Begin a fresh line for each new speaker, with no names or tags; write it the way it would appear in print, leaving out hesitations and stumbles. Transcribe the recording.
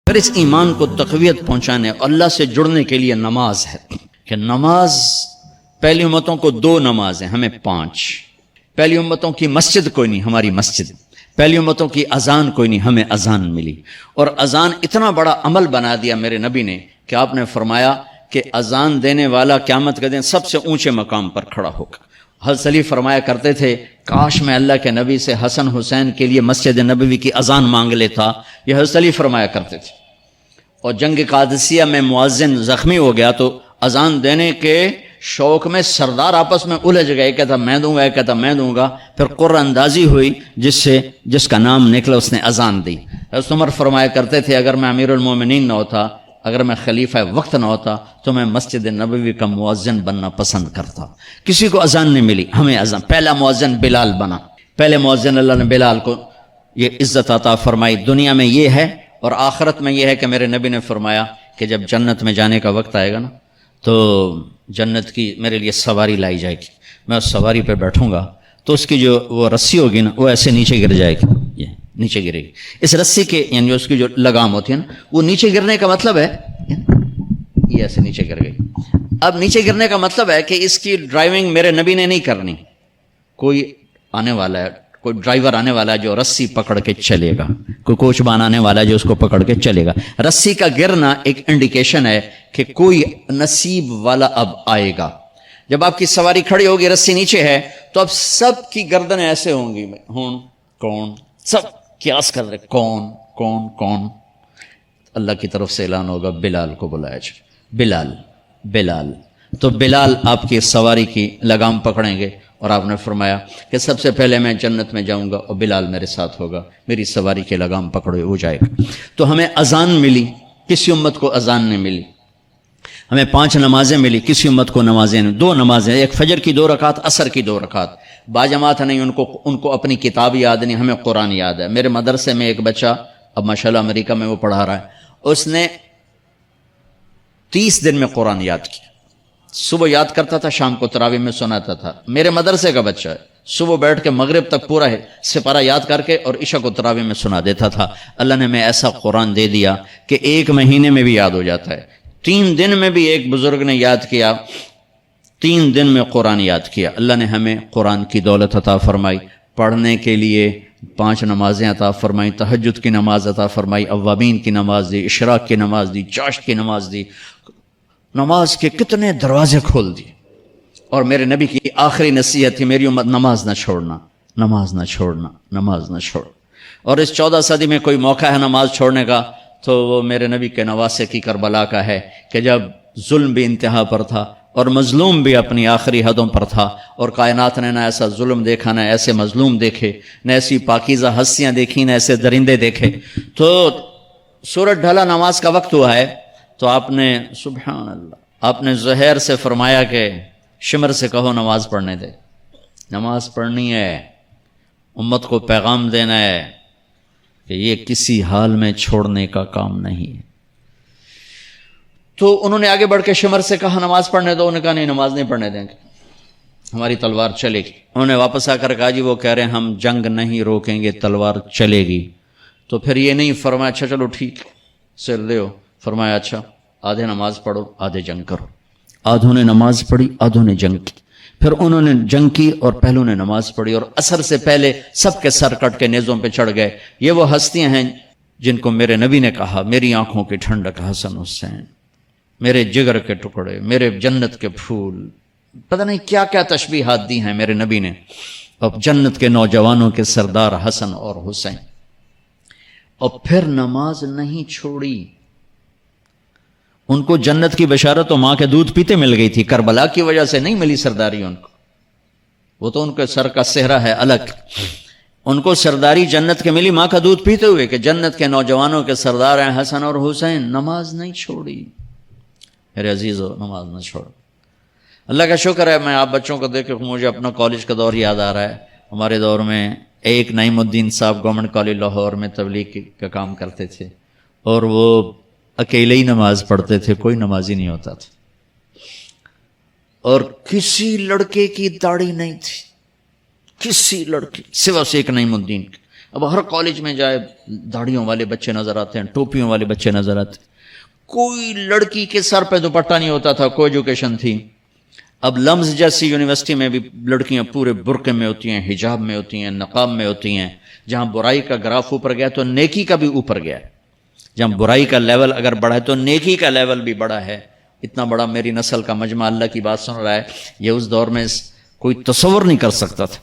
پھر اس ایمان کو تقویت پہنچانے اللہ سے جڑنے کے لیے نماز ہے کہ نماز پہلی امتوں کو 2 نمازیں، ہمیں 5. پہلی امتوں کی مسجد کوئی نہیں، ہماری مسجد. پہلی امتوں کی اذان کوئی نہیں، ہمیں اذان ملی. اور اذان اتنا بڑا عمل بنا دیا میرے نبی نے کہ آپ نے فرمایا کہ اذان دینے والا قیامت کے دن سب سے اونچے مقام پر کھڑا ہوگا. حضرت علی فرمایا کرتے تھے کاش میں اللہ کے نبی سے حسن حسین کے لیے مسجد نبوی کی اذان مانگ لیتا. یہ حضرت علی فرمایا کرتے تھے. اور جنگ قادسیہ میں مؤذن زخمی ہو گیا تو اذان دینے کے شوق میں سردار آپس میں الجھ گئے، کہتا میں دوں گا، کہتا میں دوں گا. پھر قرعہ اندازی ہوئی، جس کا نام نکلا اس نے اذان دی. حضرت عمر فرمایا کرتے تھے اگر میں امیر المومنین نہ ہوتا، اگر میں خلیفہ وقت نہ ہوتا تو میں مسجد نبوی کا مؤذن بننا پسند کرتا. کسی کو اذان نہیں ملی، ہمیں اذان. پہلا مؤذن بلال بنا. پہلے مؤذن اللہ نے بلال کو یہ عزت عطا فرمائی. دنیا میں یہ ہے اور آخرت میں یہ ہے کہ میرے نبی نے فرمایا کہ جب جنت میں جانے کا وقت آئے گا نا تو جنت کی میرے لیے سواری لائی جائے گی. میں اس سواری پہ بیٹھوں گا تو اس کی جو وہ رسی ہوگی نا وہ ایسے نیچے گر جائے گی، یہ نیچے گرے گی. اس رسی کے یعنی اس کی جو لگام ہوتی ہے نا وہ نیچے گرنے کا مطلب ہے یہ ایسے نیچے گر گئی. اب نیچے گرنے کا مطلب ہے کہ اس کی ڈرائیونگ میرے نبی نے نہیں کرنی. کوئی آنے والا ہے، کوئی ڈرائیور آنے والا ہے جو رسی پکڑ کے چلے گا، کوئی کوچبان آنے والا ہے جو اس کو پکڑ کے چلے گا. رسی کا گرنا ایک انڈیکیشن ہے کہ کوئی نصیب والا اب آئے گا. جب آپ کی سواری کھڑی ہوگی، رسی نیچے ہے تو اب سب کی گردنیں ایسے ہوں گی، کون سب قیاس کر رہے کون کون کون. اللہ کی طرف سے اعلان ہوگا بلال کو بلایا جائے. بلال بلال تو بلال آپ کی سواری کی لگام پکڑیں گے اور آپ نے فرمایا کہ سب سے پہلے میں جنت میں جاؤں گا اور بلال میرے ساتھ ہوگا، میری سواری کی لگام پکڑے ہو جائے گا. تو ہمیں اذان ملی، کسی امت کو اذان نہیں ملی. ہمیں 5 نمازیں ملی، کسی امت کو نمازیں نہیں. 2 نمازیں، ایک فجر کی 2 رکعت، عصر کی 2 رکعت. باجماعت نہیں، ان کو اپنی کتاب یاد نہیں، ہمیں قرآن یاد ہے. میرے مدرسے میں ایک بچہ اب ماشاءاللہ امریکہ میں وہ پڑھا رہا ہے، اس نے 30 دن میں قرآن یاد کیا. صبح یاد کرتا تھا، شام کو تراویح میں سناتا تھا. میرے مدرسے کا بچہ ہے، صبح بیٹھ کے مغرب تک پورا ہے سپارہ یاد کر کے اور عشاء کو تراویح میں سنا دیتا تھا. اللہ نے ہمیں ایسا قرآن دے دیا کہ 1 مہینے میں بھی یاد ہو جاتا ہے. 3 دن میں بھی ایک بزرگ نے یاد کیا، 3 دن میں قرآن یاد کیا. اللہ نے ہمیں قرآن کی دولت عطا فرمائی. پڑھنے کے لیے 5 نمازیں عطا فرمائی، تہجد کی نماز عطا فرمائی، اوابین کی نماز دی، اشراق کی نماز دی، چاشت کی نماز دی. نماز کے کتنے دروازے کھول دیے. اور میرے نبی کی آخری نصیحت تھی میری امت نماز نہ چھوڑنا، نماز نہ چھوڑنا، نماز نہ چھوڑ. اور اس 14 صدی میں کوئی موقع ہے نماز چھوڑنے کا تو وہ میرے نبی کے نواسے کی کربلا کا ہے کہ جب ظلم بھی انتہا پر تھا اور مظلوم بھی اپنی آخری حدوں پر تھا اور کائنات نے نہ ایسا ظلم دیکھا، نہ ایسے مظلوم دیکھے، نہ ایسی پاکیزہ ہستیاں دیکھی، نہ ایسے درندے دیکھے. تو سورج ڈھلا، نماز کا وقت ہوا ہے تو آپ نے سبحان اللہ، آپ نے زہیر سے فرمایا کہ شمر سے کہو نماز پڑھنے دے. نماز پڑھنی ہے، امت کو پیغام دینا ہے کہ یہ کسی حال میں چھوڑنے کا کام نہیں ہے. تو انہوں نے آگے بڑھ کے شمر سے کہا نماز پڑھنے دو. انہوں نے کہا نہیں، نماز نہیں پڑھنے دیں گے، ہماری تلوار چلے گی. انہوں نے واپس آ کر کہا جی وہ کہہ رہے ہیں ہم جنگ نہیں روکیں گے، تلوار چلے گی. تو پھر یہ نہیں فرمایا اچھا چلو ٹھیک سل دے ہو، فرمایا اچھا آدھے نماز پڑھو آدھے جنگ کرو. آدھوں نے نماز پڑھی، آدھوں نے جنگ کی. پھر انہوں نے جنگ کی اور پہلوں نے نماز پڑھی اور عصر سے پہلے سب کے سر کٹ کے نیزوں پہ چڑھ گئے. یہ وہ ہستیاں ہیں جن کو میرے نبی نے کہا میری آنکھوں کی ٹھنڈک حسن حسین، میرے جگر کے ٹکڑے، میرے جنت کے پھول. پتہ نہیں کیا کیا تشبیہات دی ہیں میرے نبی نے. اب جنت کے نوجوانوں کے سردار حسن اور حسین. اور پھر نماز نہیں چھوڑی. ان کو جنت کی بشارت و ماں کے دودھ پیتے مل گئی تھی، کربلا کی وجہ سے نہیں ملی سرداری ان کو. وہ تو ان کے سر کا صحرا ہے الگ. ان کو سرداری جنت کے ملی ماں کا دودھ پیتے ہوئے کہ جنت کے نوجوانوں کے سردار ہیں حسن اور حسین. نماز نہیں چھوڑی. میرے عزیزو نماز نہ چھوڑو. اللہ کا شکر ہے میں آپ بچوں کو دیکھ کے مجھے اپنا کالج کا دور یاد آ رہا ہے. ہمارے دور میں ایک نعیم الدین صاحب گورنمنٹ کالج لاہور میں تبلیغ کا کام کرتے تھے اور وہ اکیلے ہی نماز پڑھتے تھے، کوئی نمازی نہیں ہوتا تھا. اور کسی لڑکے کی داڑھی نہیں تھی، کسی لڑکے سوا سے ایک نعیم الدین. اب ہر کالج میں جائے داڑھیوں والے بچے نظر آتے ہیں، ٹوپیوں والے بچے نظر آتے ہیں. کوئی لڑکی کے سر پہ دوپٹہ نہیں ہوتا تھا، کوئی ایجوکیشن تھی. اب لمز جیسی یونیورسٹی میں بھی لڑکیاں پورے برقعے میں ہوتی ہیں، حجاب میں ہوتی ہیں، نقاب میں ہوتی ہیں. جہاں برائی کا گراف اوپر گیا تو نیکی کا بھی اوپر گیا. جہاں برائی کا لیول اگر بڑھا ہے تو نیکی کا لیول بھی بڑا ہے. اتنا بڑا میری نسل کا مجمع اللہ کی بات سن رہا ہے، یہ اس دور میں کوئی تصور نہیں کر سکتا تھا.